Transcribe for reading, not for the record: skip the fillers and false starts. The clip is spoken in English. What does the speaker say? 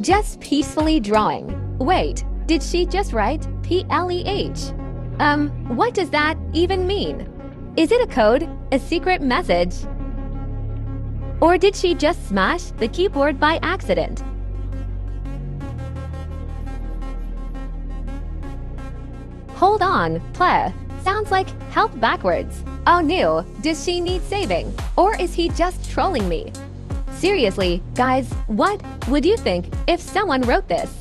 Just peacefully drawing. Wait, did she just write PLEH? What does that even mean? Is it a code? A secret message? Or did she just smash the keyboard by accident? Hold on, pleh. Sounds like help backwards. Oh no, does she need saving? Or is he just trolling me? Seriously, guys, what would you think if someone wrote this?